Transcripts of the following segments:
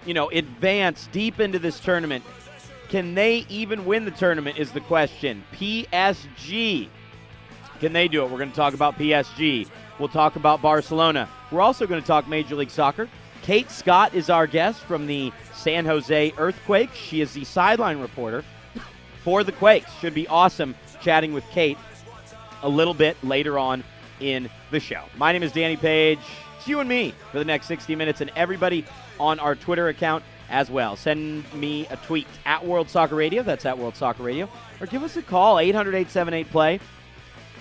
advance deep into this tournament. Can they even win the tournament is the question. PSG, can they do it? We're going to talk about PSG. We'll talk about Barcelona. We're also going to talk Major League Soccer. Kate Scott is our guest from the San Jose Earthquakes. She is the sideline reporter for the Quakes. Should be awesome chatting with Kate a little bit later on in the show. My name is Danny Page. It's you and me for the next 60 minutes, and everybody on our Twitter account as well. Send me a tweet at World Soccer Radio. That's at World Soccer Radio. Or give us a call, 800-878-PLAY.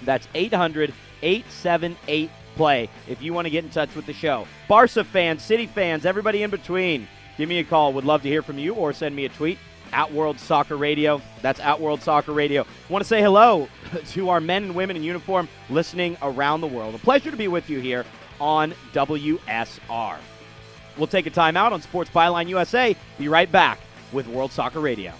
That's 800-878-PLAY if you want to get in touch with the show. Barca fans, City fans, everybody in between, give me a call. Would love to hear from you, or send me a tweet at World Soccer Radio. That's at World Soccer Radio. Want to say hello to our men and women in uniform listening around the world. A pleasure to be with you here on WSR. We'll take a timeout on Sports Byline USA. Be right back with World Soccer Radio.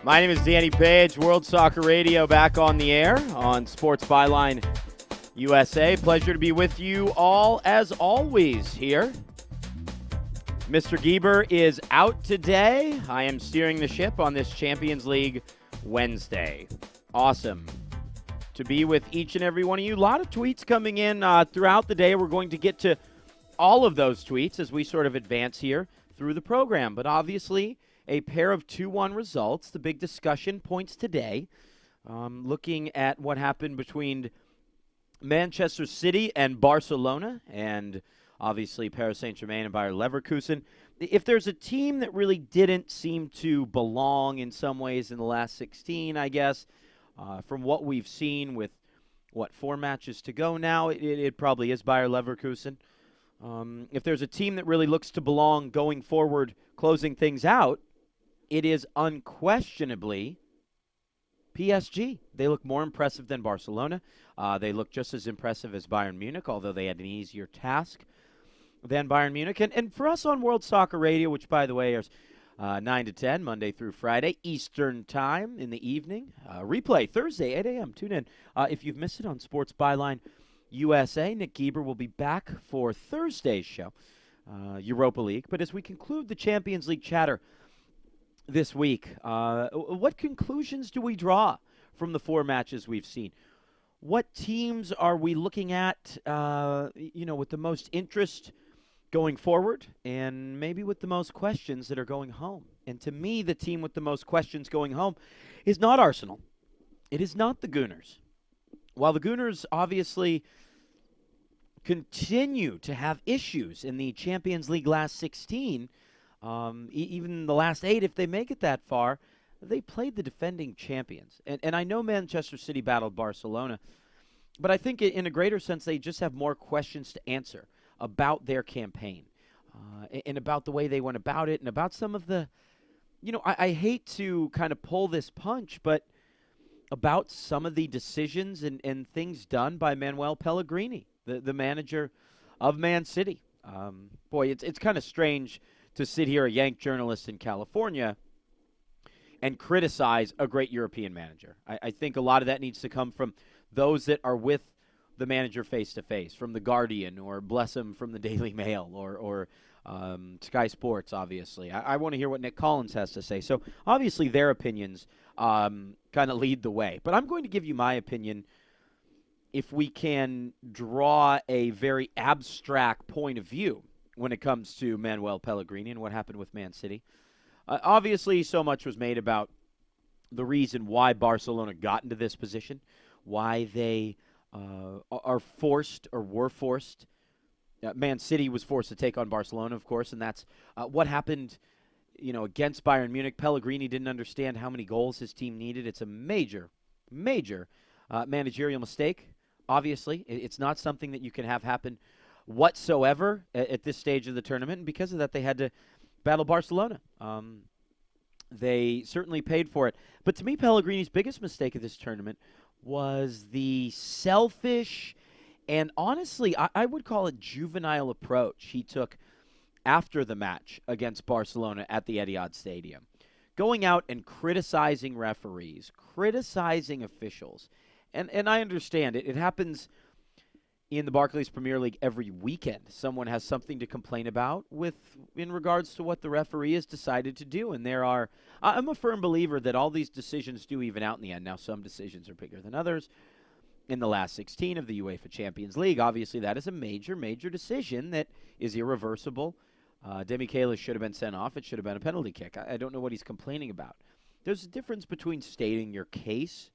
My name is Danny Page, World Soccer Radio, back on the air on Sports Byline USA. Pleasure to be with you all, as always, here. Mr. Gieber is out today. I am steering the ship on this Champions League Wednesday. Awesome to be with each and every one of you. A lot of tweets coming in throughout the day. We're going to get to all of those tweets as we sort of advance here through the program. But obviously, a pair of 2-1 results. The big discussion points today, looking at what happened between Manchester City and Barcelona, and obviously Paris Saint-Germain and Bayer Leverkusen. If there's a team that really didn't seem to belong in some ways in the last 16, I guess, from what we've seen with, 4 matches to go now, it probably is Bayer Leverkusen. If there's a team that really looks to belong going forward, closing things out, it is unquestionably PSG. They look more impressive than Barcelona. They look just as impressive as Bayern Munich, although they had an easier task than Bayern Munich. And for us on World Soccer Radio, which, by the way, is 9 to 10, Monday through Friday, Eastern Time in the evening. Replay Thursday, 8 a.m. Tune in. If you've missed it on Sports Byline USA, Nick Geber will be back for Thursday's show, Europa League. But as we conclude the Champions League chatter this week, what conclusions do we draw from the 4 matches we've seen? What teams are we looking at, with the most interest going forward, and maybe with the most questions that are going home? And to me, the team with the most questions going home is not Arsenal. It is not the Gooners. While the Gooners obviously continue to have issues in the Champions League last 16, even the last 8, if they make it that far, they played the defending champions. And I know Manchester City battled Barcelona, but I think in a greater sense they just have more questions to answer about their campaign and about the way they went about it and about some of the, I hate to kind of pull this punch, but about some of the decisions and things done by Manuel Pellegrini, the manager of Man City. It's kind of strange to sit here, a Yank journalist in California, and criticize a great European manager. I think a lot of that needs to come from those that are with the manager face-to-face, from The Guardian, or bless him, from the Daily Mail, or Sky Sports, obviously. I want to hear what Nick Collins has to say. So, obviously, their opinions kind of lead the way. But I'm going to give you my opinion if we can draw a very abstract point of view when it comes to Manuel Pellegrini and what happened with Man City. Obviously, so much was made about the reason why Barcelona got into this position, why they are forced or were forced. Man City was forced to take on Barcelona, of course, and that's what happened, against Bayern Munich. Pellegrini didn't understand how many goals his team needed. It's a major, major managerial mistake, obviously. It's not something that you can have happen whatsoever at this stage of the tournament, and because of that, they had to battle Barcelona. They certainly paid for it. But to me, Pellegrini's biggest mistake of this tournament was the selfish and honestly, I would call it juvenile approach he took after the match against Barcelona at the Etihad Stadium. Going out and criticizing referees, criticizing officials. And I understand it. It happens in the Barclays Premier League every weekend. Someone has something to complain about in regards to what the referee has decided to do. And I'm a firm believer that all these decisions do even out in the end. Now, some decisions are bigger than others. In the last 16 of the UEFA Champions League, obviously that is a major, major decision that is irreversible. Demichelis should have been sent off. It should have been a penalty kick. I don't know what he's complaining about. There's a difference between stating your case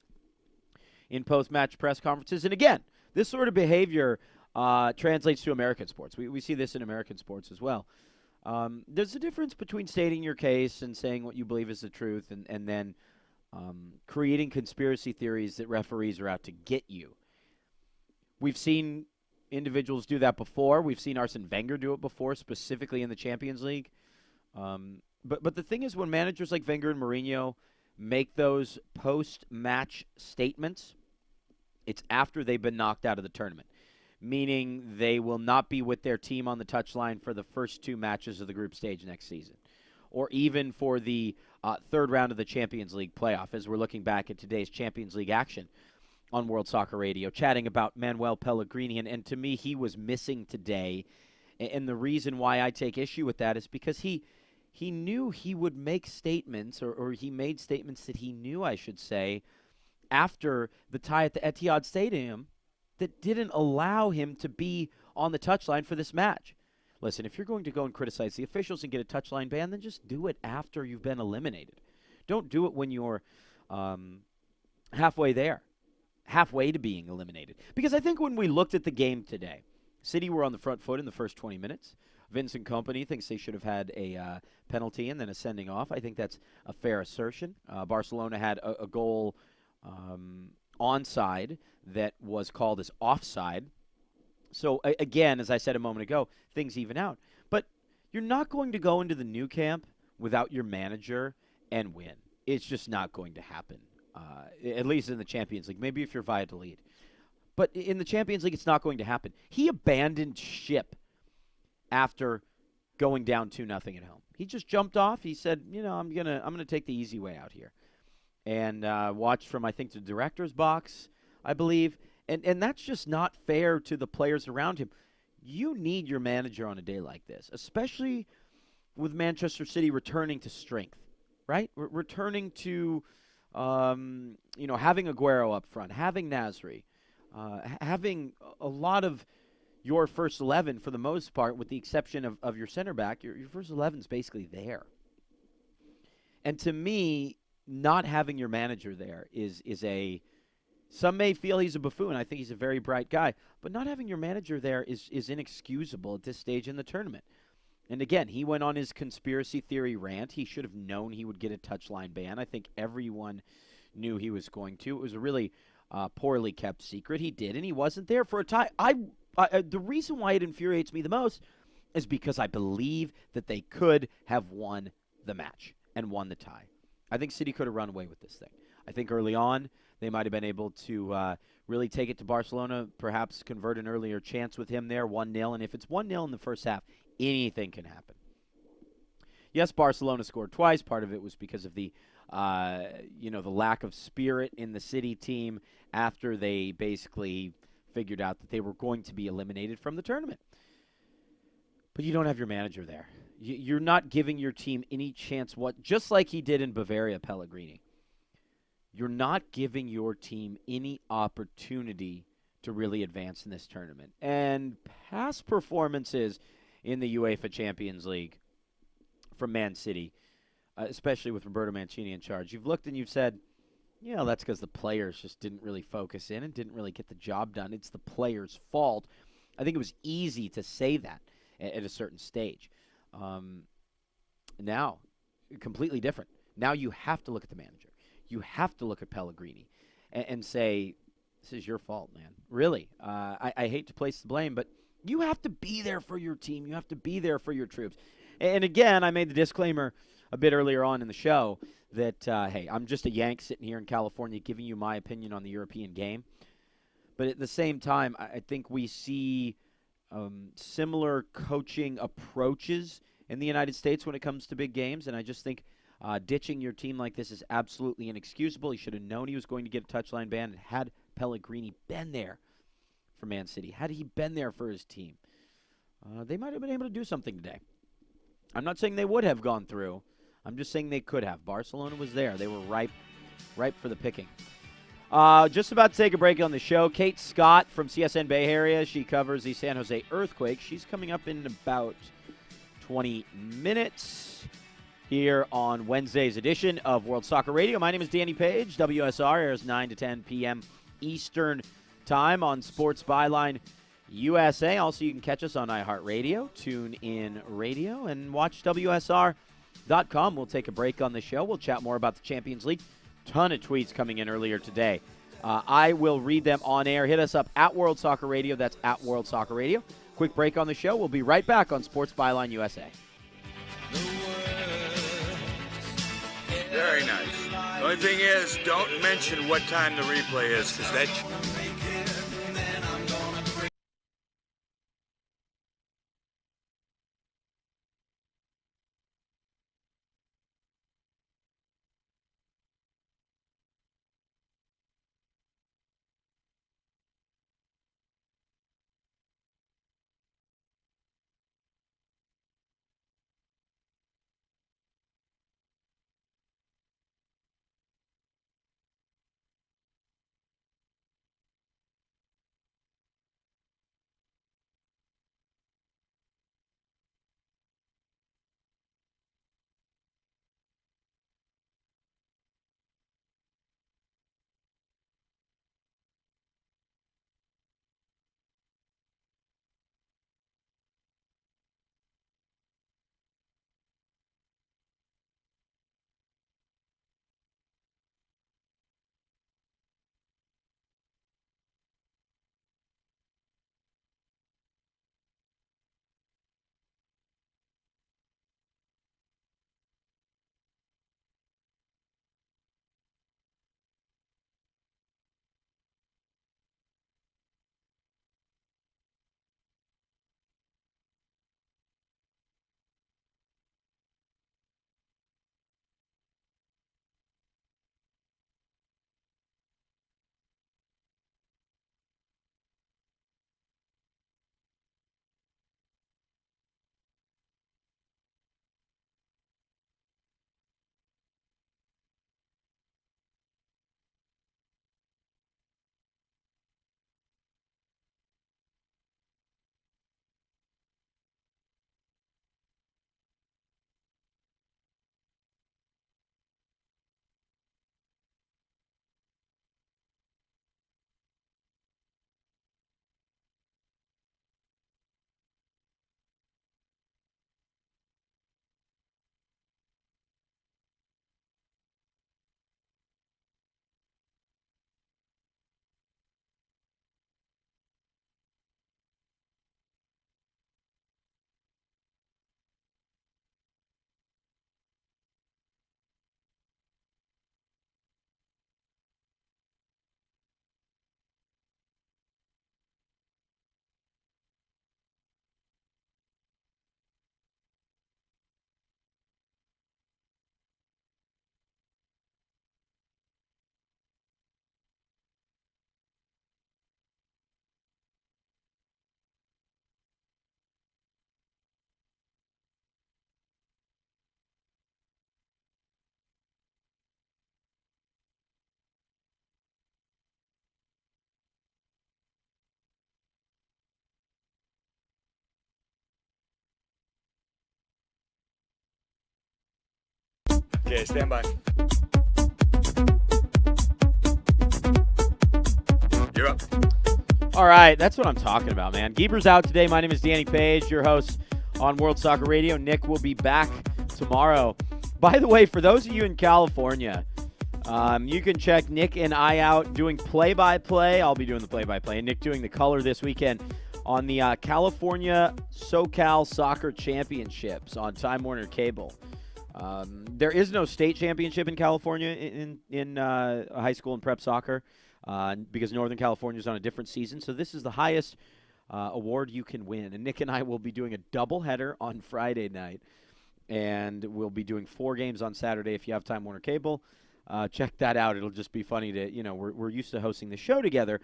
in post-match press conferences. And again, this sort of behavior translates to American sports. We see this in American sports as well. There's a difference between stating your case and saying what you believe is the truth and then creating conspiracy theories that referees are out to get you. We've seen individuals do that before. We've seen Arsene Wenger do it before, specifically in the Champions League. But the thing is, when managers like Wenger and Mourinho make those post-match statements, it's after they've been knocked out of the tournament, meaning they will not be with their team on the touchline for the first 2 matches of the group stage next season, or even for the third round of the Champions League playoff, as we're looking back at today's Champions League action on World Soccer Radio, chatting about Manuel Pellegrini. And to me, he was missing today. And the reason why I take issue with that is because he knew he would make statements, or he made statements that he knew, I should say, after the tie at the Etihad Stadium that didn't allow him to be on the touchline for this match. listen, if you're going to go and criticize the officials and get a touchline ban, then just do it after you've been eliminated. Don't do it when you're halfway there, halfway to being eliminated. Because I think when we looked at the game today, City were on the front foot in the first 20 minutes. Vincent Kompany thinks they should have had a penalty and then a sending off. I think that's a fair assertion. Barcelona had a goal onside that was called as offside. So, again, as I said a moment ago, things even out. But you're not going to go into the new camp without your manager and win. It's just not going to happen, at least in the Champions League. Maybe if you're Valladolid. But in the Champions League, it's not going to happen. He abandoned ship after going down 2-0 at home. He just jumped off. He said, I'm gonna take the easy way out here. And watched from, I think, the director's box, I believe. And that's just not fair to the players around him. You need your manager on a day like this, especially with Manchester City returning to strength, right? Returning to, having Aguero up front, having Nasri, having a lot of your first 11 for the most part, with the exception of your center back. Your first 11 is basically there. And to me, not having your manager there is a – some may feel he's a buffoon. I think he's a very bright guy. But not having your manager there is inexcusable at this stage in the tournament. And again, he went on his conspiracy theory rant. He should have known he would get a touchline ban. I think everyone knew he was going to. It was a really poorly kept secret. He did, and he wasn't there for a tie. The reason why it infuriates me the most is because I believe that they could have won the match and won the tie. I think City could have run away with this thing. I think early on they might have been able to really take it to Barcelona, perhaps convert an earlier chance with him there, 1-0. And if it's 1-0 in the first half, anything can happen. Yes, Barcelona scored twice. Part of it was because of the lack of spirit in the City team after they basically figured out that they were going to be eliminated from the tournament. But you don't have your manager there. You're not giving your team any chance, just like he did in Bavaria, Pellegrini. You're not giving your team any opportunity to really advance in this tournament. And past performances in the UEFA Champions League from Man City, especially with Roberto Mancini in charge, you've looked and you've said, that's because the players just didn't really focus in and didn't really get the job done. It's the players' fault. I think it was easy to say that at a certain stage. Now, completely different. Now you have to look at the manager. You have to look at Pellegrini and say, this is your fault, man. Really. I hate to place the blame, but you have to be there for your team. You have to be there for your troops. And again, I made the disclaimer a bit earlier on in the show that, hey, I'm just a Yank sitting here in California giving you my opinion on the European game. But at the same time, I think we see similar coaching approaches in the United States when it comes to big games, and I just think ditching your team like this is absolutely inexcusable. He should have known he was going to get a touchline ban. And had Pellegrini been there for Man City, had he been there for his team, they might have been able to do something today. I'm not saying they would have gone through. I'm just saying they could have. Barcelona was there. They were ripe for the picking. Just about to take a break on the show. Kate Scott from CSN Bay Area. She covers the San Jose Earthquake. She's coming up in about 20 minutes here on Wednesday's edition of World Soccer Radio. My name is Danny Page. WSR airs 9 to 10 p.m. Eastern Time on Sports Byline USA. Also, you can catch us on iHeartRadio, TuneIn Radio, and watch WSR.com. We'll take a break on the show. We'll chat more about the Champions League. Ton of tweets coming in earlier today. I will read them on air. Hit us up at World Soccer Radio. That's at World Soccer Radio. Quick break on the show. We'll be right back on Sports Byline USA. Very nice. The only thing is, don't mention what time the replay is, because that... Okay, stand by. You're up. All right, that's what I'm talking about, man. Geeber's out today. My name is Danny Page, your host on World Soccer Radio. Nick will be back tomorrow. By the way, for those of you in California, you can check Nick and I out doing play-by-play. I'll be doing the play-by-play, and Nick doing the color this weekend on the California SoCal Soccer Championships on Time Warner Cable. There is no state championship in California in high school and prep soccer because Northern California is on a different season. So this is the highest award you can win. And Nick and I will be doing a doubleheader on Friday night, and we'll be doing 4 games on Saturday if you have Time Warner Cable. Check that out. It'll just be funny to, we're used to hosting the show together,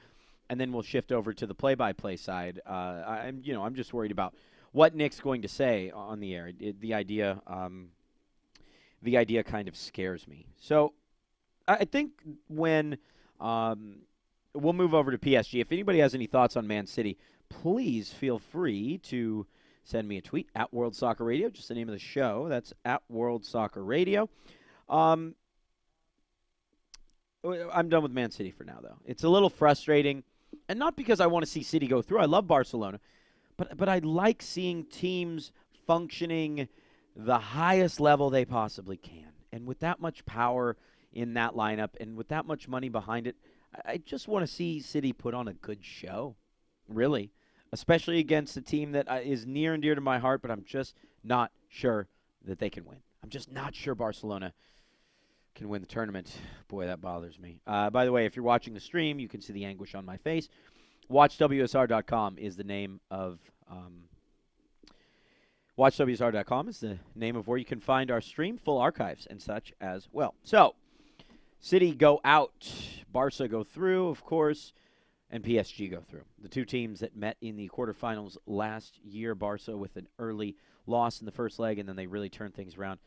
and then we'll shift over to the play-by-play side. I'm just worried about what Nick's going to say on the air. The idea kind of scares me. So I think when we'll move over to PSG. If anybody has any thoughts on Man City, please feel free to send me a tweet at World Soccer Radio, just the name of the show. That's at World Soccer Radio. I'm done with Man City for now, though. It's a little frustrating, and not because I want to see City go through. I love Barcelona, but I like seeing teams functioning the highest level they possibly can. And with that much power in that lineup and with that much money behind it, I just want to see City put on a good show, really, especially against a team that is near and dear to my heart, but I'm just not sure that they can win. I'm just not sure Barcelona can win the tournament. Boy, that bothers me. By the way, if you're watching the stream, you can see the anguish on my face. WatchWSR.com is the name of WatchWSR.com is the name of where you can find our stream, full archives and such as well. So, City go out, Barca go through, of course, and PSG go through. The two teams that met in the quarterfinals last year, Barca with an early loss in the first leg, and then they really turned things around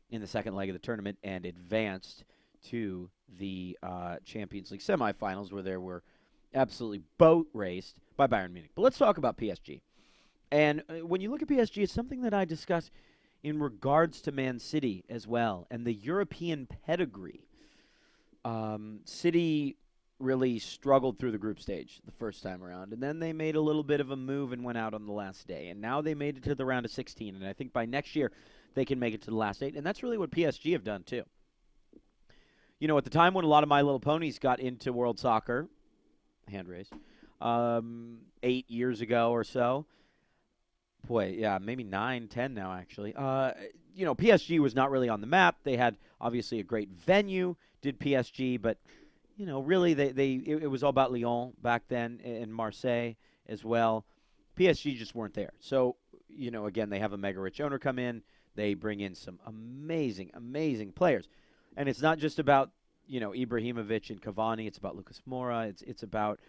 in the second leg of the tournament and advanced to the Champions League semifinals, where they were absolutely boat raced by Bayern Munich. But let's talk about PSG. And when you look at PSG, it's something that I discuss in regards to Man City as well, and the European pedigree. City really struggled through the group stage the first time around, and then they made a little bit of a move and went out on the last day. And now they made it to the round of 16, and I think by next year they can make it to the last 8, and that's really what PSG have done too. You know, at the time when a lot of My Little Ponies got into world soccer, hand raise, 8 years ago or so, boy, yeah, maybe 9, 10 now, actually. PSG was not really on the map. They had, obviously, a great venue, did PSG, but, really it was all about Lyon back then and Marseille as well. PSG just weren't there. So, again, they have a mega-rich owner come in. They bring in some amazing, amazing players. And it's not just about, Ibrahimovic and Cavani. It's about Lucas Moura. It's about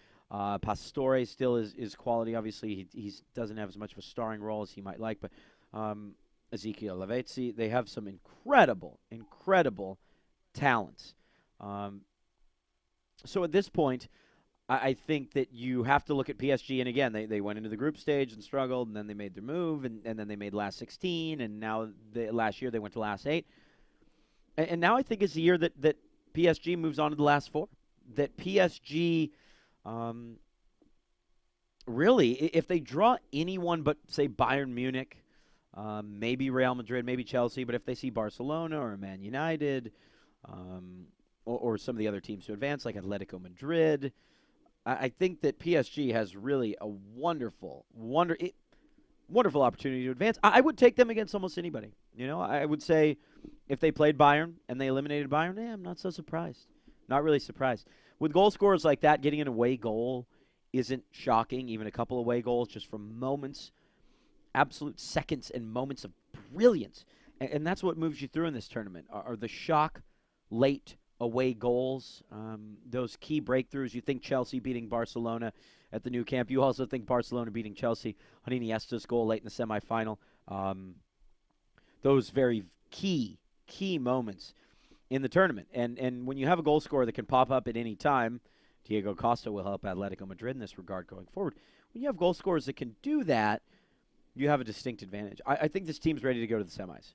Pastore still is quality. Obviously, he doesn't have as much of a starring role as he might like, but Ezekiel Lavezzi, they have some incredible, incredible talents. So at this point, I think that you have to look at PSG, and again, they went into the group stage and struggled, and then they made their move, and then they made last 16, and now last year they went to last 8. And now I think it's the year that PSG moves on to the last 4. That PSG... really, if they draw anyone but, say, Bayern Munich, maybe Real Madrid, maybe Chelsea, but if they see Barcelona or Man United, or some of the other teams to advance, like Atletico Madrid, I think that PSG has really a wonderful opportunity to advance. I would take them against almost anybody. I would say if they played Bayern and they eliminated Bayern, I'm not so surprised. Not really surprised. With goal scorers like that, getting an away goal isn't shocking, even a couple away goals just from moments, absolute seconds and moments of brilliance. And that's what moves you through in this tournament, are the shock late away goals, those key breakthroughs. You think Chelsea beating Barcelona at the Nou Camp. You also think Barcelona beating Chelsea on Iniesta's goal late in the semifinal. Those very key moments in the tournament. And when you have a goal scorer that can pop up at any time, Diego Costa will help Atletico Madrid in this regard going forward. When you have goal scorers that can do that, you have a distinct advantage. I think this team's ready to go to the semis.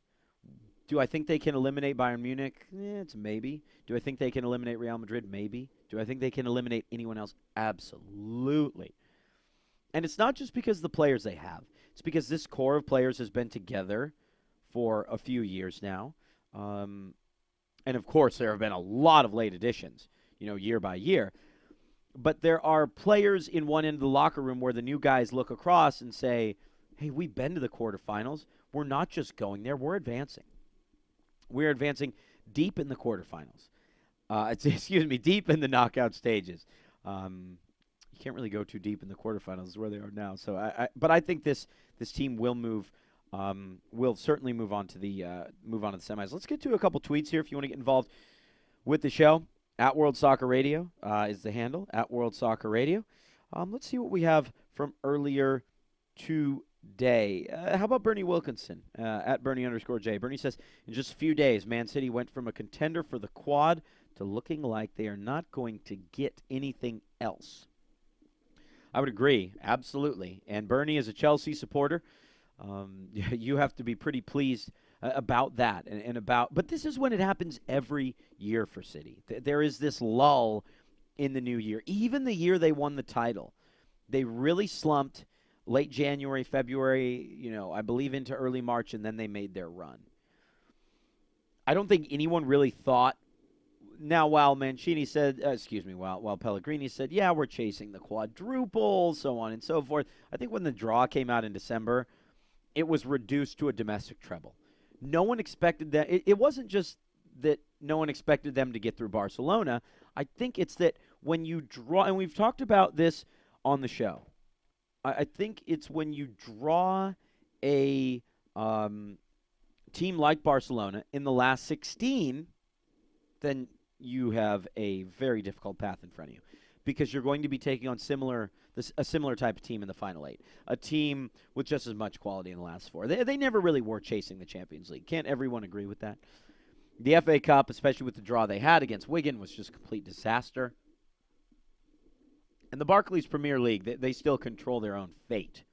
Do I think they can eliminate Bayern Munich? It's a maybe. Do I think they can eliminate Real Madrid? Maybe. Do I think they can eliminate anyone else? Absolutely. And it's not just because of the players they have. It's because this core of players has been together for a few years now. And, of course, there have been a lot of late additions, year by year. But there are players in one end of the locker room where the new guys look across and say, hey, we've been to the quarterfinals. We're not just going there. We're advancing. We're advancing deep in the quarterfinals. Deep in the knockout stages. You can't really go too deep in the quarterfinals where they are now. So, but I think this team will move. Will certainly move on to the semis. Let's get to a couple tweets here if you want to get involved with the show. At World Soccer Radio is the handle. At World Soccer Radio. Let's see what we have from earlier today. How about Bernie Wilkinson at Bernie_J? Bernie says, in just a few days, Man City went from a contender for the quad to looking like they are not going to get anything else. I would agree, absolutely. And Bernie is a Chelsea supporter. You have to be pretty pleased about that but this is when it happens every year for City. There is this lull in the new year. Even the year they won the title, they really slumped late January, February, I believe into early March, and then they made their run. I don't think anyone really thought. Now, while Mancini said, while Pellegrini said, yeah, we're chasing the quadruple, so on and so forth. I think when the draw came out in December, it was reduced to a domestic treble. No one expected that. It wasn't just that no one expected them to get through Barcelona. I think it's that when you draw, and we've talked about this on the show, I think it's when you draw a team like Barcelona in the last 16, then you have a very difficult path in front of you because you're going to be taking on a similar type of team in the final 8, a team with just as much quality in the last 4. They never really were chasing the Champions League. Can't everyone agree with that? The FA Cup, especially with the draw they had against Wigan, was just a complete disaster. And the Barclays Premier League, they still control their own fate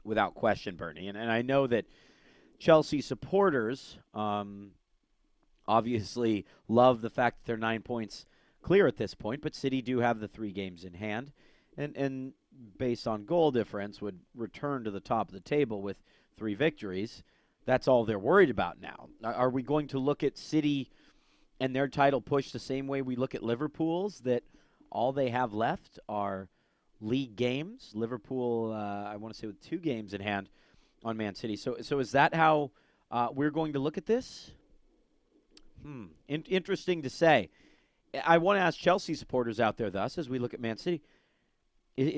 without question, Bernie. And I know that Chelsea supporters obviously love the fact that they're 9 points clear at this point, but City do have the 3 games in hand, and based on goal difference would return to the top of the table with 3 victories. That's all they're worried about now. Are we going to look at City and their title push the same way we look at Liverpool's, that all they have left are league games? Liverpool, I want to say, with 2 games in hand on Man City. So is that how we're going to look at this? Interesting to say. I want to ask Chelsea supporters out there, thus, as we look at Man City,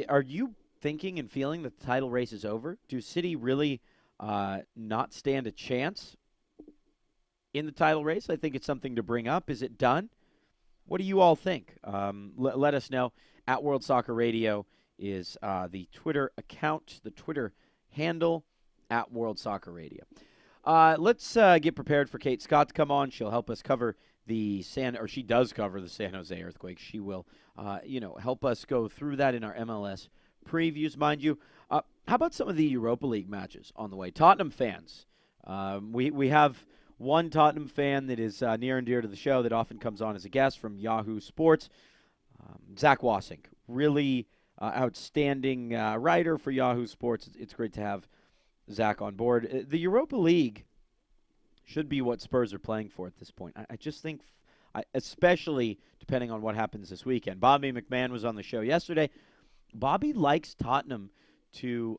are you thinking and feeling that the title race is over? Do City really not stand a chance in the title race? I think it's something to bring up. Is it done? What do you all think? Let us know. At World Soccer Radio is the Twitter account, the Twitter handle, at World Soccer Radio. Let's get prepared for Kate Scott to come on. She'll help us cover she does cover the San Jose earthquake. She will, help us go through that in our MLS previews, mind you. How about some of the Europa League matches on the way? Tottenham fans. We have one Tottenham fan that is near and dear to the show that often comes on as a guest from Yahoo Sports. Zach Wassink, really outstanding writer for Yahoo Sports. It's great to have Zach on board. The Europa League should be what Spurs are playing for at this point. I just think, especially depending on what happens this weekend. Bobby McMahon was on the show yesterday. Bobby likes Tottenham to,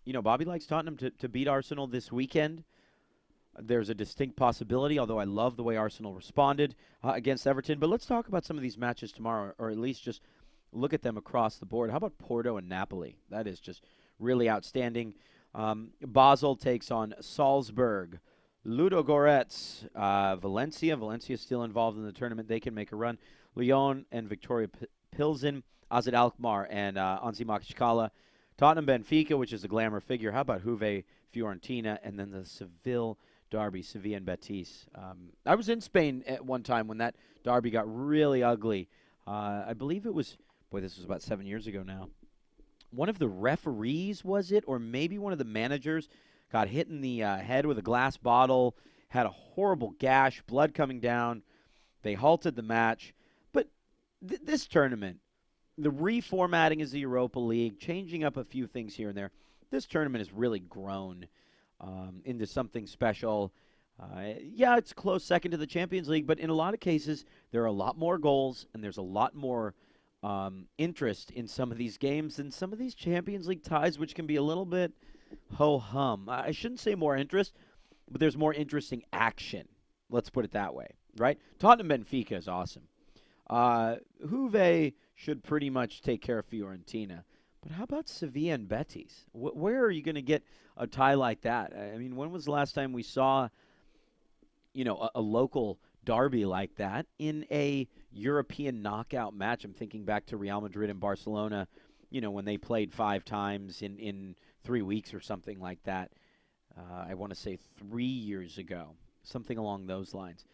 to beat Arsenal this weekend. There's a distinct possibility, although I love the way Arsenal responded against Everton. But let's talk about some of these matches tomorrow, or at least just look at them across the board. How about Porto and Napoli? That is just really outstanding. Basel takes on Salzburg. Ludogorets, Valencia. Valencia is still involved in the tournament. They can make a run. Lyon and Victoria Pilsen. AZ Alkmaar and Anzi Makashkala. Tottenham Benfica, which is a glamour figure. How about Juve Fiorentina? And then the Seville derby, Sevilla and Betis. I was in Spain at one time when that derby got really ugly. I believe it was, this was about 7 years ago now. One of the referees, was it? Or maybe one of the managers got hit in the head with a glass bottle, had a horrible gash, blood coming down. They halted the match. But this tournament, the reformatting is the Europa League, changing up a few things here and there. This tournament has really grown into something special. Yeah, it's close second to the Champions League, but in a lot of cases, there are a lot more goals and there's a lot more interest in some of these games than some of these Champions League ties, which can be a little bit ho-hum. I shouldn't say more interest, but there's more interesting action. Let's put it that way, right? Tottenham Benfica is awesome. Juve should pretty much take care of Fiorentina. But how about Sevilla and Betis? Where are you going to get a tie like that? I mean, when was the last time we saw, a local derby like that in a European knockout match? I'm thinking back to Real Madrid and Barcelona, when they played 5 times in 3 weeks or something like that. I want to say 3 years ago, something along those lines.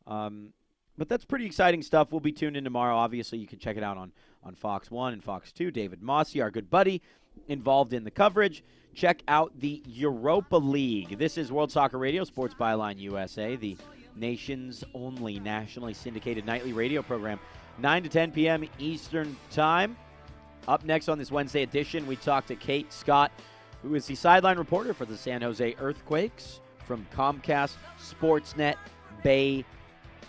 But that's pretty exciting stuff. We'll be tuned in tomorrow. Obviously, you can check it out on Fox 1 and Fox 2. David Mossy, our good buddy, involved in the coverage. Check out the Europa League. This is World Soccer Radio, Sports Byline USA, the nation's only nationally syndicated nightly radio program, 9 to 10 p.m. Eastern Time. Up next on this Wednesday edition, we talk to Kate Scott, who is the sideline reporter for the San Jose Earthquakes from Comcast Sportsnet Bay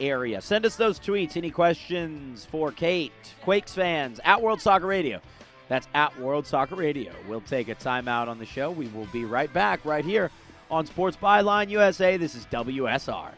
Area. Send us those tweets. Any questions for Kate? Quakes fans, at World Soccer Radio. That's at World Soccer Radio. We'll take a timeout on the show. We will be right back right here on Sports Byline USA. This is WSR.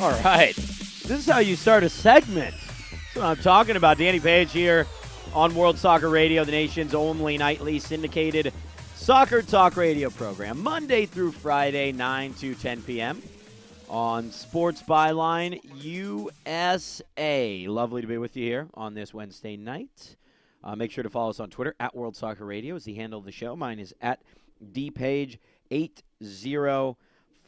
All right. This is how you start a segment. That's what I'm talking about. Danny Page here on World Soccer Radio, the nation's only nightly syndicated soccer talk radio program, Monday through Friday, 9 to 10 p.m. on Sports Byline USA. Lovely to be with you here on this Wednesday night. Make sure to follow us on Twitter. At World Soccer Radio is the handle of the show. Mine is at dpage805.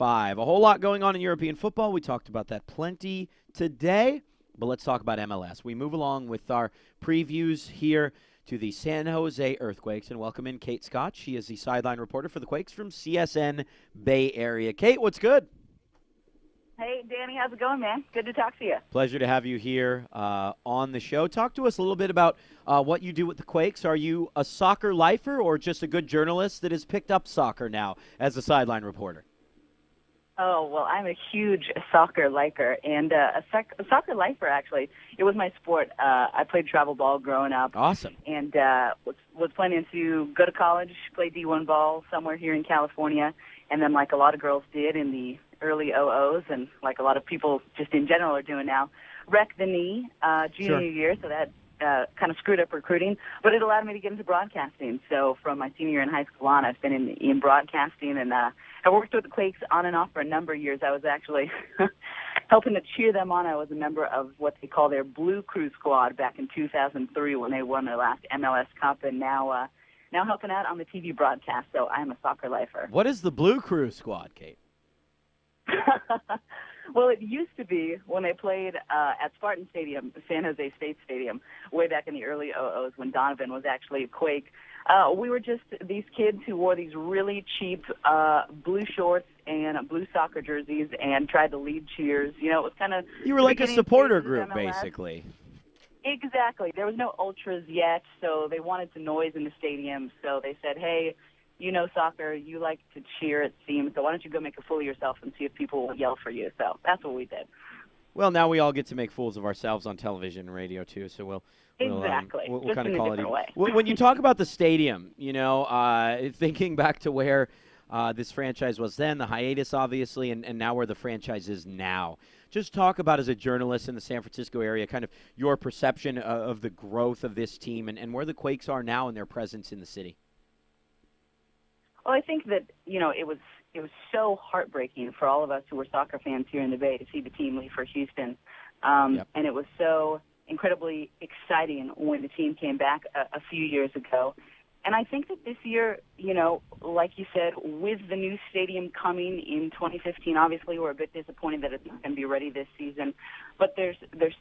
A whole lot going on in European football. We talked about that plenty today, but let's talk about MLS. We move along with our previews here to the San Jose Earthquakes and welcome in Kate Scott. She is the sideline reporter for the Quakes from CSN Bay Area. Kate, what's good? Hey, Danny, how's it going, man? Good to talk to you. Pleasure to have you here on the show. Talk to us a little bit about what you do with the Quakes. Are you a soccer lifer or just a good journalist that has picked up soccer now as a sideline reporter? Oh, well, I'm a huge soccer liker and a soccer lifer, actually. It was my sport. I played travel ball growing up. Awesome. And was planning to go to college, play D1 ball somewhere here in California, and then like a lot of girls did in the early 00s and like a lot of people just in general are doing now, wreck the knee junior year, so that kind of screwed up recruiting, but it allowed me to get into broadcasting. So from my senior year in high school on, I've been in broadcasting, and I worked with the Quakes on and off for a number of years. I was actually helping to cheer them on. I was a member of what they call their Blue Crew squad back in 2003 when they won their last MLS Cup, and now helping out on the TV broadcast. So I'm a soccer lifer. What is the Blue Crew squad, Kate? Well, it used to be when they played at Spartan Stadium, San Jose State Stadium, way back in the early 00s when Donovan was actually a Quake. We were just these kids who wore these really cheap blue shorts and blue soccer jerseys and tried to lead cheers. You know, it was kind of... You were like a supporter group, basically. Exactly. There was no ultras yet, so they wanted some noise in the stadium. So they said, hey, you know soccer, you like to cheer, it seems, so why don't you go make a fool of yourself and see if people will yell for you. So that's what we did. Well, now we all get to make fools of ourselves on television and radio, too, so we'll exactly. We'll kind of in call a different way. When you talk about the stadium, you know, thinking back to where this franchise was then, the hiatus, obviously, and now where the franchise is now. Just talk about, as a journalist in the San Francisco area, kind of your perception of the growth of this team and where the Quakes are now in their presence in the city. Well, I think that, you know, it was so heartbreaking for all of us who were soccer fans here in the Bay to see the team leave for Houston. And it was so incredibly exciting when the team came back a few years ago. And I think that this year, you know, like you said, with the new stadium coming in 2015, obviously we're a bit disappointed that it's not going to be ready this season. But there's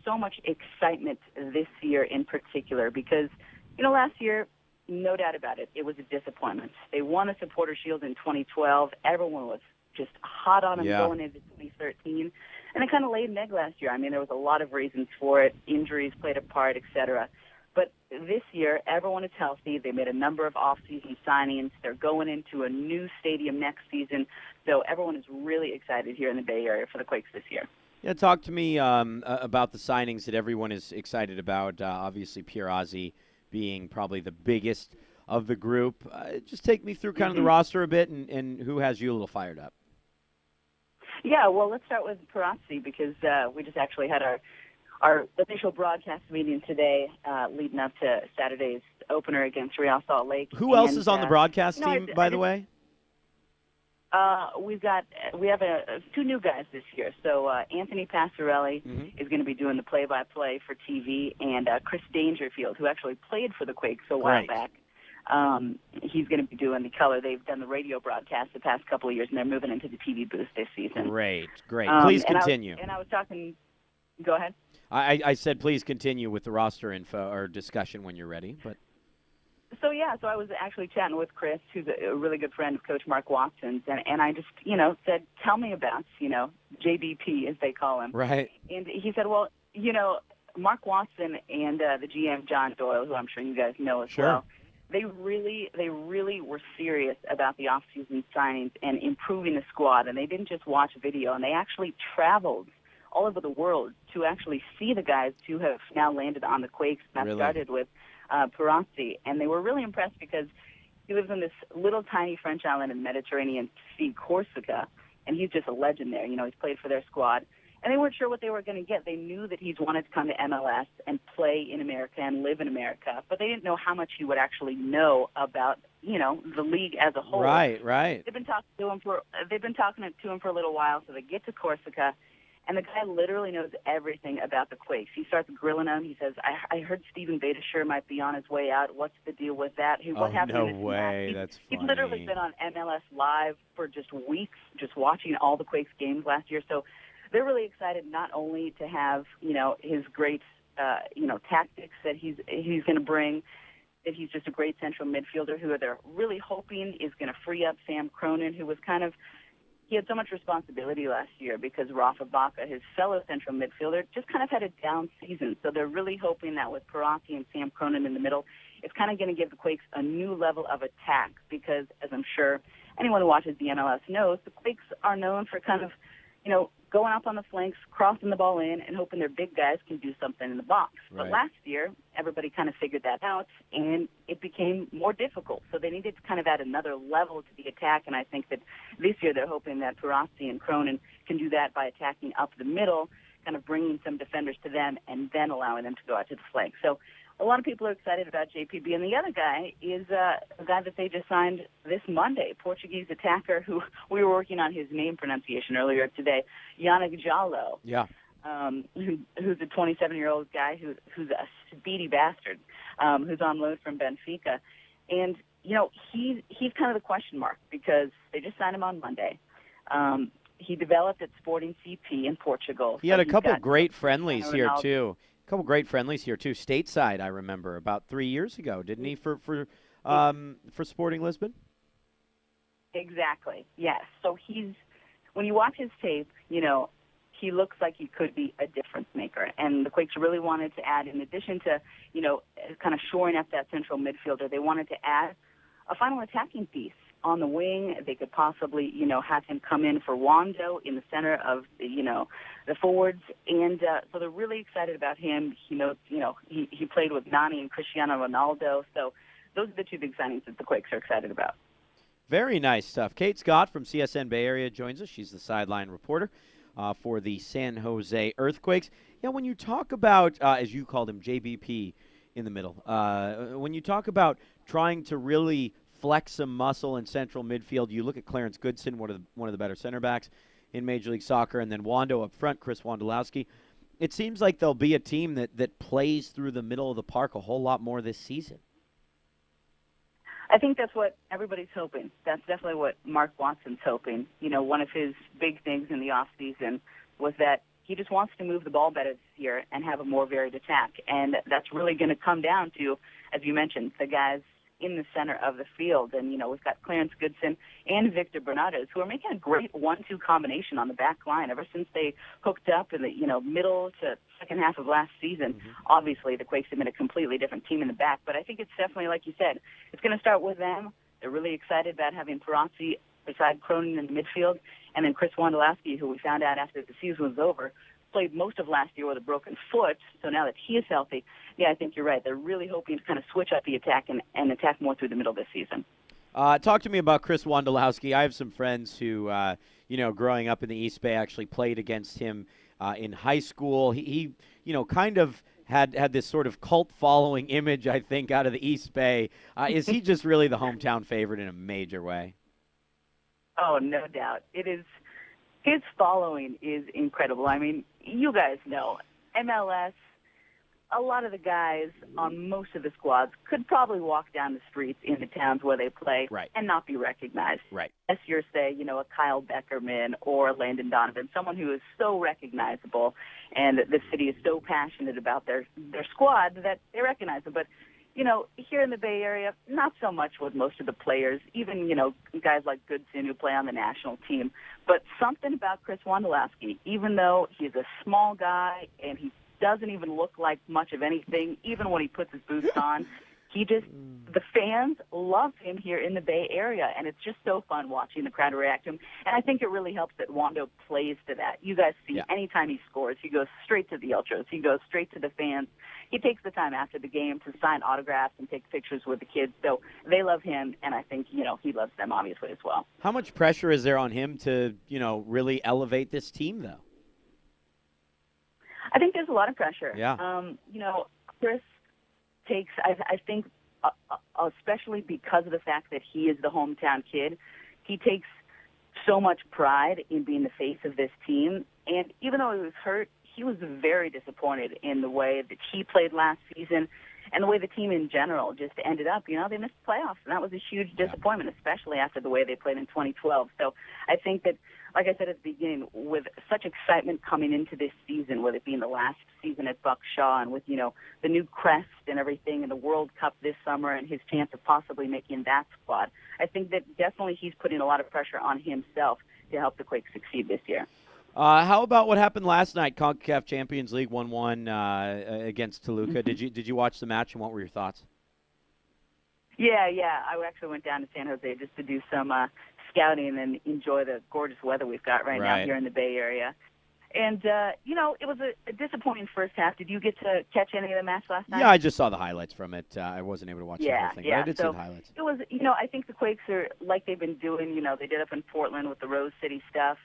so much excitement this year in particular because, you know, last year, no doubt about it, it was a disappointment. They won a Supporter Shield in 2012. Everyone was just hot on them going into 2013. And it kind of laid an egg last year. I mean, there was a lot of reasons for it. Injuries played a part, et cetera. But this year, everyone is healthy. They made a number of off-season signings. They're going into a new stadium next season. So everyone is really excited here in the Bay Area for the Quakes this year. Yeah, talk to me about the signings that everyone is excited about. Obviously, Pierre Ozzie being probably the biggest of the group. Just take me through kind of the roster a bit and who has you a little fired up. Yeah, well, let's start with Perazzi because we just actually had our official broadcast meeting today leading up to Saturday's opener against Real Salt Lake. Who else is on the broadcast team, by the way? We have two new guys this year. So Anthony Passarelli is going to be doing the play-by-play for TV, and Chris Dangerfield, who actually played for the Quakes a while back, he's going to be doing the color. They've done the radio broadcast the past couple of years, and they're moving into the TV booth this season. Great. Please continue. I was talking. Go ahead. I said please continue with the roster info or discussion when you're ready, but. So I was actually chatting with Chris, who's a really good friend of Coach Mark Watson's, and I just, you know, said, tell me about, you know, JBP, as they call him. Right. And he said, well, you know, Mark Watson and the GM, John Doyle, who I'm sure you guys know as well, they really were serious about the off-season signings and improving the squad, and they didn't just watch video, and they actually traveled all over the world to actually see the guys who have now landed on the Quakes. And that started with Perazzi, and they were really impressed because he lives on this little tiny French island in the Mediterranean Sea, Corsica, and he's just a legend there. You know, he's played for their squad. and they weren't sure what they were going to get. They knew that he's wanted to come to MLS and play in America and live in America, but they didn't know how much he would actually know about, the league as a whole. Right. They've been talking to him for a little while, so they get to Corsica, and the guy literally knows everything about the Quakes. He starts grilling them. He says, I heard Steven Beitashour might be on his way out. What's the deal with that? What happened no to this and way. that? That's funny. He's literally been on MLS Live for just weeks, just watching all the Quakes games last year. So they're really excited not only to have, his great, tactics that he's going to bring, that he's just a great central midfielder who they're really hoping is going to free up Sam Cronin, who was he had so much responsibility last year because Rafa Baca, his fellow central midfielder, just kind of had a down season. So they're really hoping that with Perotti and Sam Cronin in the middle, it's kind of going to give the Quakes a new level of attack because, as I'm sure anyone who watches the MLS knows, the Quakes are known for kind of, going up on the flanks, crossing the ball in, and hoping their big guys can do something in the box. Right. But last year, everybody kind of figured that out, and it became more difficult. So they needed to kind of add another level to the attack, and I think that this year they're hoping that Perotti and Cronin can do that by attacking up the middle, kind of bringing some defenders to them, and then allowing them to go out to the flank. So a lot of people are excited about JPB, and the other guy is a guy that they just signed this Monday, Portuguese attacker who we were working on his name pronunciation earlier today, Yannick Jallo. Yeah. Who's a 27-year-old guy who's a speedy bastard, who's on loan from Benfica. And, he's kind of the question mark because they just signed him on Monday. He developed at Sporting CP in Portugal. He had a couple great friendlies here, too. Stateside, I remember, about 3 years ago, didn't he, for Sporting Lisbon? Exactly, yes. So when you watch his tape, he looks like he could be a difference maker. And the Quakes really wanted to add, in addition to, kind of shoring up that central midfielder, they wanted to add a final attacking piece on the wing. They could possibly, have him come in for Wando in the center of, the forwards. And so they're really excited about him. He knows, he played with Nani and Cristiano Ronaldo. So those are the two big signings that the Quakes are excited about. Very nice stuff. Kate Scott from CSN Bay Area joins us. She's the sideline reporter for the San Jose Earthquakes. Yeah, when you talk about, as you called him, JBP in the middle, when you talk about trying to really flex some muscle in central midfield, you look at Clarence Goodson, one of the better center backs in Major League Soccer, and then Wando up front, Chris Wondolowski. It seems like there'll be a team that plays through the middle of the park a whole lot more this season. I think that's what everybody's hoping. That's definitely what Mark Watson's hoping. One of his big things in the offseason was that he just wants to move the ball better this year and have a more varied attack. And that's really going to come down to, as you mentioned, the guys in the center of the field. And, we've got Clarence Goodson and Victor Bernardes, who are making a great 1-2 combination on the back line ever since they hooked up in the, middle to second half of last season. Mm-hmm. Obviously, the Quakes have been a completely different team in the back, but I think it's definitely, like you said, it's going to start with them. They're really excited about having Perotti beside Cronin in the midfield, and then Chris Wondolowski, who we found out after the season was over, played most of last year with a broken foot, so now that he is healthy, yeah, I think you're right. They're really hoping to kind of switch up the attack and attack more through the middle this season. Talk to me about Chris Wondolowski. I have some friends who, growing up in the East Bay, actually played against him in high school. He kind of had this sort of cult following image, I think, out of the East Bay. Is he just really the hometown favorite in a major way? Oh, no doubt. It is. His following is incredible. I mean, you guys know, MLS, a lot of the guys on most of the squads could probably walk down the streets in the towns where they play and not be recognized. Right. Unless you're, say, a Kyle Beckerman or a Landon Donovan, someone who is so recognizable and the city is so passionate about their squad that they recognize them. But here in the Bay Area, not so much with most of the players, even, guys like Goodson who play on the national team. But something about Chris Wondolowski, even though he's a small guy and he doesn't even look like much of anything, even when he puts his boots on, the fans love him here in the Bay Area, and it's just so fun watching the crowd react to him. And I think it really helps that Wando plays to that. You guys see, anytime he scores, he goes straight to the ultras. He goes straight to the fans. He takes the time after the game to sign autographs and take pictures with the kids. So they love him, and I think, he loves them, obviously, as well. How much pressure is there on him to, really elevate this team, though? I think there's a lot of pressure. Yeah. Chris takes, I think, especially because of the fact that he is the hometown kid, he takes so much pride in being the face of this team. And even though he was hurt, he was very disappointed in the way that he played last season and the way the team in general just ended up. They missed the playoffs, and that was a huge disappointment, especially after the way they played in 2012. So I think that, like I said at the beginning, with such excitement coming into this season, with it being the last season at Buck Shaw and with, the new crest and everything and the World Cup this summer and his chance of possibly making that squad, I think that definitely he's putting a lot of pressure on himself to help the Quakes succeed this year. How about what happened last night? CONCACAF Champions League 1-1 against Toluca. Did you watch the match, and what were your thoughts? Yeah. I actually went down to San Jose just to do some scouting and enjoy the gorgeous weather we've got right now here in the Bay Area. And, it was a disappointing first half. Did you get to catch any of the match last night? Yeah, I just saw the highlights from it. I wasn't able to watch the whole thing, but I did see the highlights. It was, I think the Quakes are like they've been doing, they did up in Portland with the Rose City stuff.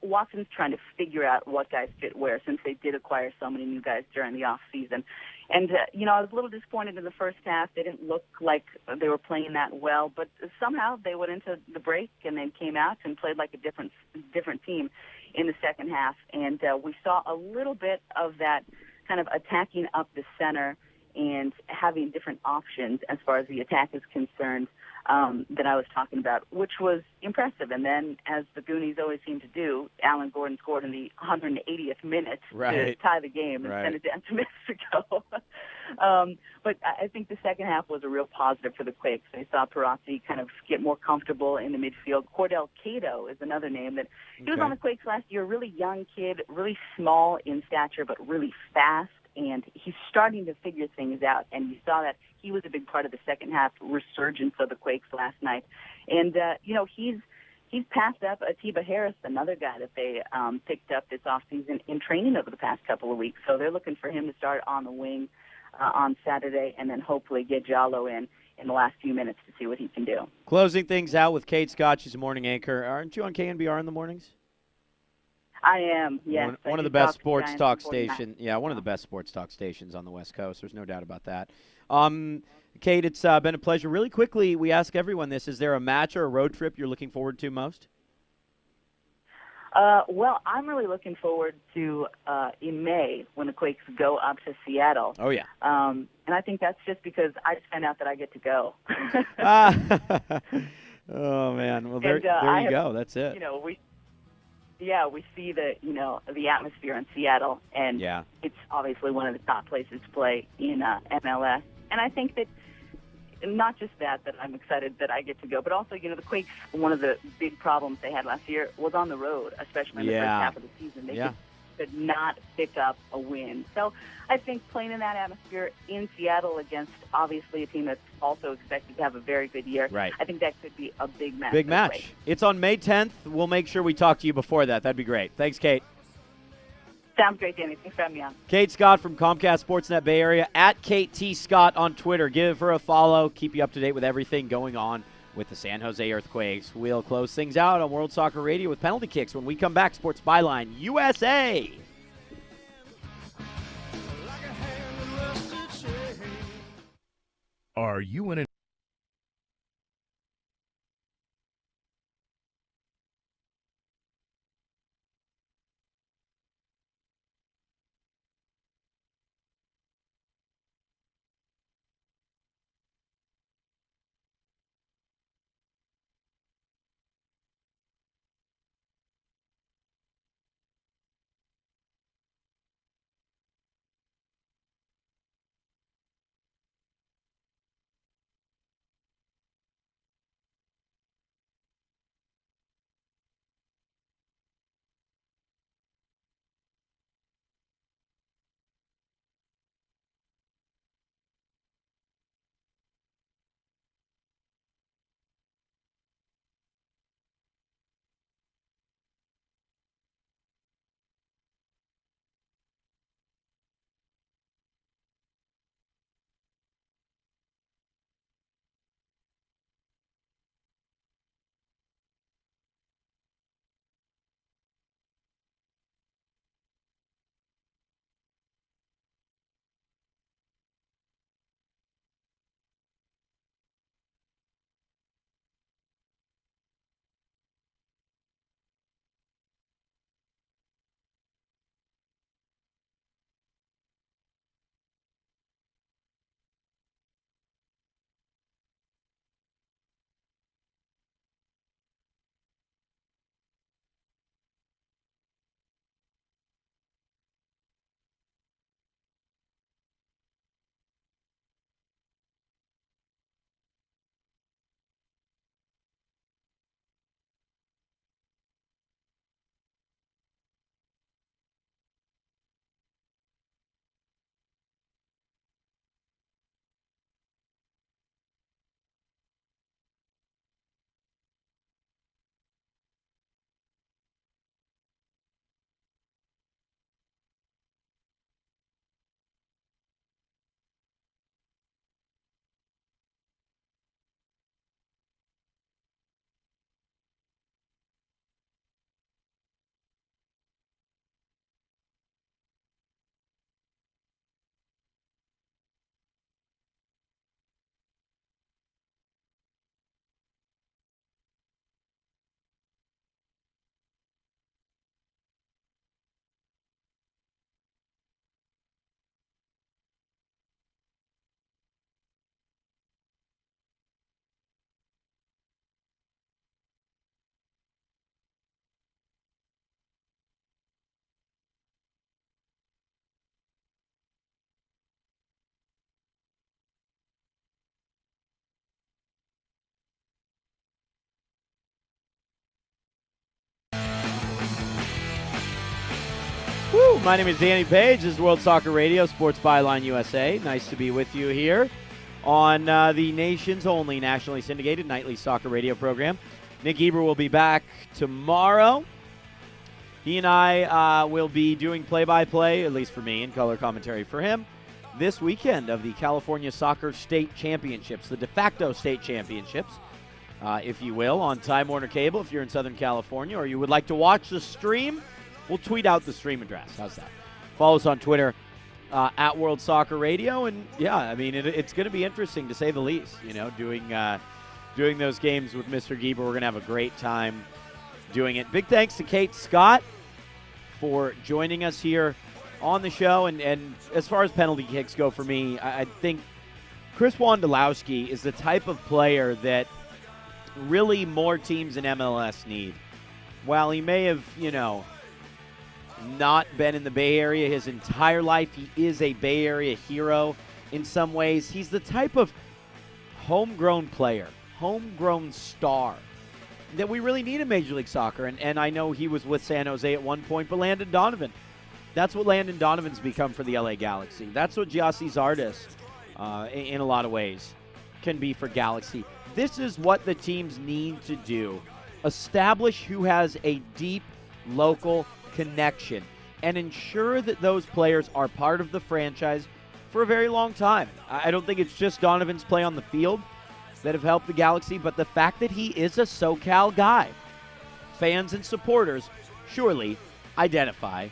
Watson's trying to figure out what guys fit where since they did acquire so many new guys during the off season. And, I was a little disappointed in the first half. They didn't look like they were playing that well, but somehow they went into the break and then came out and played like a different team in the second half. And we saw a little bit of that kind of attacking up the center and having different options as far as the attack is concerned that I was talking about, which was impressive. And then, as the Goonies always seem to do, Alan Gordon scored in the 180th minute to tie the game and send it down to Mexico. But I think the second half was a real positive for the Quakes. They saw Perazzi kind of get more comfortable in the midfield. Cordell Cato is another name that he was on the Quakes last year, really young kid, really small in stature, but really fast. And he's starting to figure things out, and you saw that he was a big part of the second half resurgence of the Quakes last night. And he's passed up Atiba Harris, another guy that they picked up this offseason in training over the past couple of weeks. So they're looking for him to start on the wing on Saturday, and then hopefully get Jallo in the last few minutes to see what he can do. Closing things out with Kate Scott. She's a morning anchor. Aren't you on KNBR in the mornings? I am, yes. One of the best sports talk stations. Yeah, one of the best sports talk stations on the West Coast. There's no doubt about that. Kate, it's been a pleasure. Really quickly, we ask everyone this. Is there a match or a road trip you're looking forward to most? Well, I'm really looking forward to in May when the Quakes go up to Seattle. Oh, yeah. And I think that's just because I just found out that I get to go. Oh, man. Well, there you go. That's it. We see the atmosphere in Seattle, and it's obviously one of the top places to play in MLS. And I think that not just that I'm excited that I get to go, but also, the Quakes, one of the big problems they had last year was on the road, especially in the first half of the season. They could not pick up a win. So I think playing in that atmosphere in Seattle against, obviously, a team that's also expected to have a very good year, I think that could be a big match. Big match. It's on May 10th. We'll make sure we talk to you before that. That'd be great. Thanks, Kate. Sounds great, Danny. Thanks for having me on. Kate Scott from Comcast Sportsnet Bay Area, at Kate T. Scott on Twitter. Give her a follow. Keep you up to date with everything going on with the San Jose Earthquakes. We'll close things out on World Soccer Radio with penalty kicks when we come back. Sports Byline USA. Are you in an My name is Danny Page. This is World Soccer Radio, Sports Byline USA. Nice to be with you here on the nation's only nationally syndicated nightly soccer radio program. Nick Eber will be back tomorrow. He and I will be doing play-by-play, at least for me, and color commentary for him, this weekend of the California Soccer State Championships, the de facto state championships, if you will, on Time Warner Cable if you're in Southern California, or you would like to watch the stream. We'll tweet out the stream address. How's that? Follow us on Twitter at World Soccer Radio. And, yeah, I mean, it's going to be interesting to say the least, you know, doing those games with Mr. Geber. We're going to have a great time doing it. Big thanks to Kate Scott for joining us here on the show. And as far as penalty kicks go for me, I think Chris Wondolowski is the type of player that really more teams in MLS need. While he may have, you know, not been in the Bay Area his entire life, he is a Bay Area hero in some ways. He's the type of homegrown player, homegrown star that we really need in Major League Soccer. And I know he was with San Jose at one point, but Landon Donovan, that's what Landon Donovan's become for the LA Galaxy. That's what Gyasi Zardes, in a lot of ways, can be for Galaxy. This is what the teams need to do. Establish who has a deep local connection and ensure that those players are part of the franchise for a very long time. I don't think it's just Donovan's play on the field that have helped the Galaxy, but the fact that he is a SoCal guy. Fans and supporters surely identify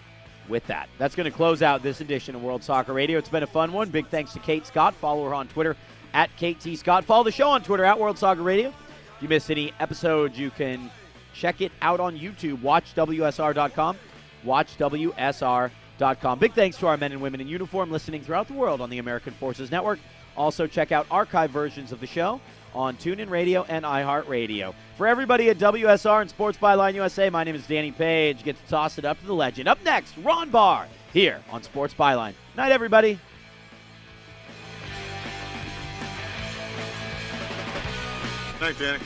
with that. That's going to close out this edition of World Soccer Radio. It's been a fun one. Big thanks to Kate Scott. Follow her on Twitter at Kate T. Scott. Follow the show on Twitter at World Soccer Radio. If you missed any episodes, you can check it out on YouTube. Watch WSR.com. Watch WSR.com. Big thanks to our men and women in uniform listening throughout the world on the American Forces Network. Also, check out archive versions of the show on TuneIn Radio and iHeartRadio. For everybody at WSR and Sports Byline USA, my name is Danny Page. Get to toss it up to the legend. Up next, Ron Barr here on Sports Byline. Night, everybody. Night, Danny.